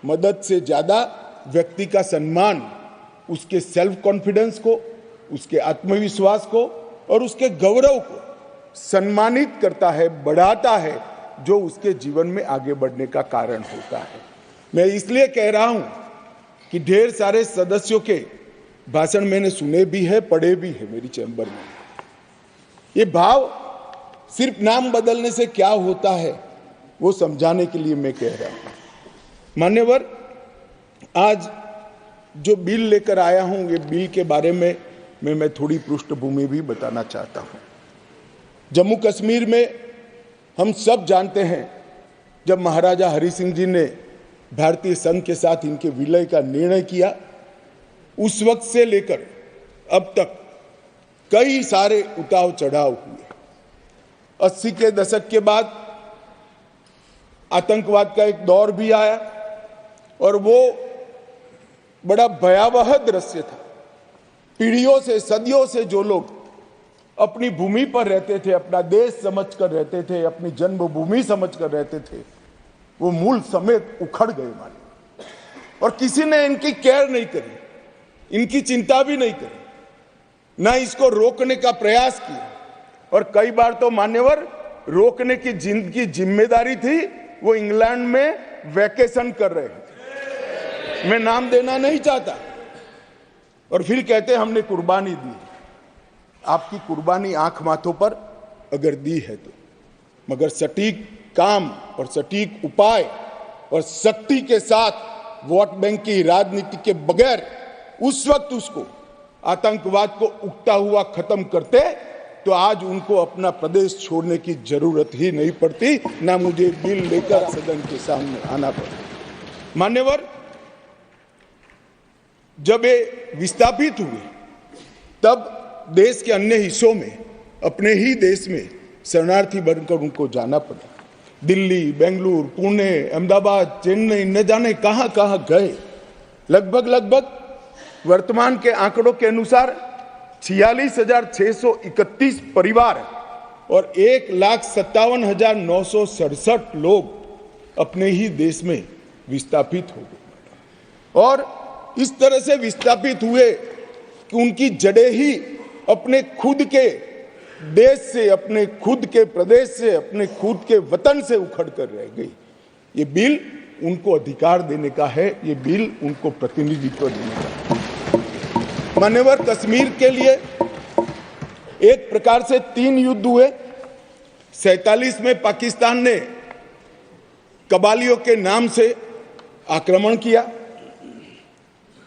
मदद से ज्यादा व्यक्ति का सम्मान, उसके सेल्फ कॉन्फिडेंस को, उसके आत्मविश्वास को और उसके गौरव को सम्मानित करता है, बढ़ाता है, जो उसके जीवन में आगे बढ़ने का कारण होता है। मैं इसलिए कह रहा हूं कि ढेर सारे सदस्यों के भाषण मैंने सुने भी है, पढ़े भी है मेरी चैम्बर में। ये भाव सिर्फ नाम बदलने से क्या होता है वो समझाने के लिए मैं कह रहा हूं। मान्यवर, आज जो बिल लेकर आया हूं, ये बिल के बारे में मैं थोड़ी पृष्ठभूमि भी बताना चाहता हूं। जम्मू कश्मीर में हम सब जानते हैं, जब महाराजा हरि सिंह जी ने भारतीय संघ के साथ इनके विलय का निर्णय किया, उस वक्त से लेकर अब तक कई सारे उतार चढ़ाव हुए। 80 के दशक के बाद आतंकवाद का एक दौर भी आया और वो बड़ा भयावह दृश्य था। पीढ़ियों से, सदियों से जो लोग अपनी भूमि पर रहते थे, अपना देश समझकर रहते थे, अपनी जन्मभूमि समझकर रहते थे, वो मूल समेत उखड़ गए माने। और किसी ने इनकी केयर नहीं करी, इनकी चिंता भी नहीं करी, ना इसको रोकने का प्रयास किया। और कई बार तो मान्यवर रोकने की जिनकी जिम्मेदारी थी वो इंग्लैंड में वैकेशन कर रहे थे, मैं नाम देना नहीं चाहता, और फिर कहते हमने कुर्बानी दी। आपकी कुर्बानी आंख माथों पर अगर दी है तो, मगर सटीक काम और सटीक उपाय और शक्ति के साथ वोट बैंक की राजनीति के बगैर उस वक्त उसको आतंकवाद को उगता हुआ खत्म करते तो आज उनको अपना प्रदेश छोड़ने की जरूरत ही नहीं पड़ती, ना मुझे बिल लेकर सदन के सामने आना पड़ता। मान्यवर, जब ये विस्थापित हुए तब देश के अन्य हिस्सों में, अपने ही देश में शरणार्थी बनकर उनको जाना पड़ा। दिल्ली, बेंगलुरु, पुणे, अहमदाबाद, चेन्नई, न जाने कहां कहां गए। लगभग वर्तमान के आंकड़ों के अनुसार 46,631 परिवार और 1,57,967 लोग अपने ही देश में विस्थापित हो गए। और इस तरह से विस्थापित हुए कि उनकी जड़ें ही अपने खुद के देश से, अपने खुद के प्रदेश से, अपने खुद के वतन से उखड़ कर रह गई। ये बिल उनको अधिकार देने का है, ये बिल उनको प्रतिनिधित्व देने का है। मान्यवर, कश्मीर के लिए एक प्रकार से 3 युद्ध हुए। 47 में पाकिस्तान ने कबालियों के नाम से आक्रमण किया।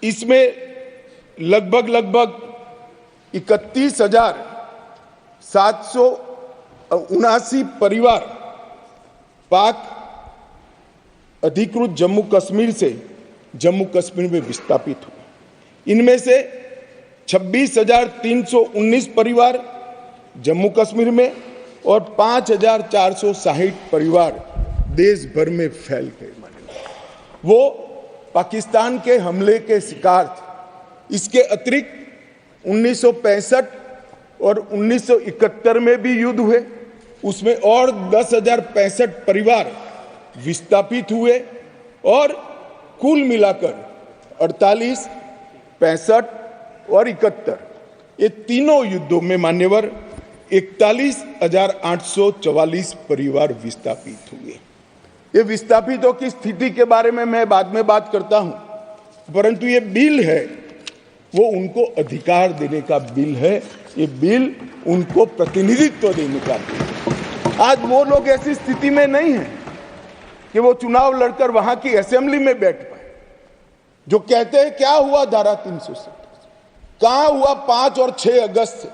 इसमें लगभग 31,779 परिवार पाक अधिकृत जम्मू कश्मीर से जम्मू कश्मीर में विस्थापित हुए। इनमें से 26,319 परिवार जम्मू कश्मीर में और 5,460 परिवार देश भर में फैल गए। वो पाकिस्तान के हमले के शिकार थे। इसके अतिरिक्त 1965 और 1971 में भी युद्ध हुए, उसमें और 10,065 परिवार विस्थापित हुए और कुल मिलाकर 48, 65 और 71 ये तीनों युद्धों में मान्यवर 41,844 परिवार विस्थापित हुए। ये विस्थापितों की स्थिति के बारे में मैं बाद में बात करता हूं, परंतु ये बिल है वो उनको अधिकार देने का बिल है, ये बिल उनको प्रतिनिधित्व देने का बिल है। आज वो लोग ऐसी स्थिति में नहीं है कि वो चुनाव लड़कर वहां की असेंबली में बैठ पाए। जो कहते हैं क्या हुआ धारा 370, कहां हुआ 5 और 6 अगस्त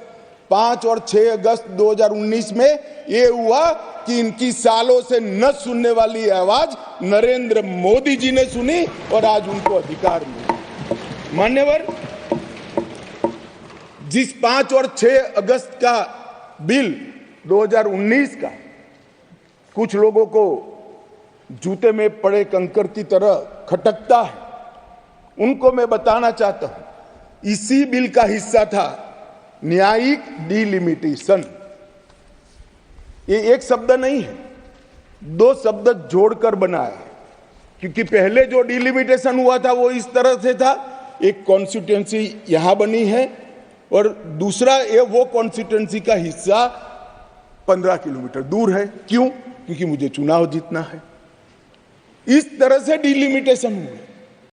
5 और 6 अगस्त 2019 में ये हुआ कि इनकी सालों से न सुनने वाली आवाज नरेंद्र मोदी जी ने सुनी और आज उनको अधिकार मिला। मान्यवर, जिस 5 और 6 अगस्त का बिल 2019 का कुछ लोगों को जूते में पड़े कंकर की तरह खटकता है, उनको मैं बताना चाहता हूं, इसी बिल का हिस्सा था न्यायिक डिलिमिटेशन। ये एक शब्द नहीं है, 2 शब्द जोड़कर बनाया है। क्योंकि पहले जो डिलिमिटेशन हुआ था वो इस तरह से था, एक कॉन्स्टिट्यूएंसी यहां बनी है और दूसरा ये वो कॉन्स्टिट्यूएंसी का हिस्सा 15 किलोमीटर दूर है। क्यों? क्योंकि मुझे चुनाव जीतना है। इस तरह से डिलिमिटेशन हुआ।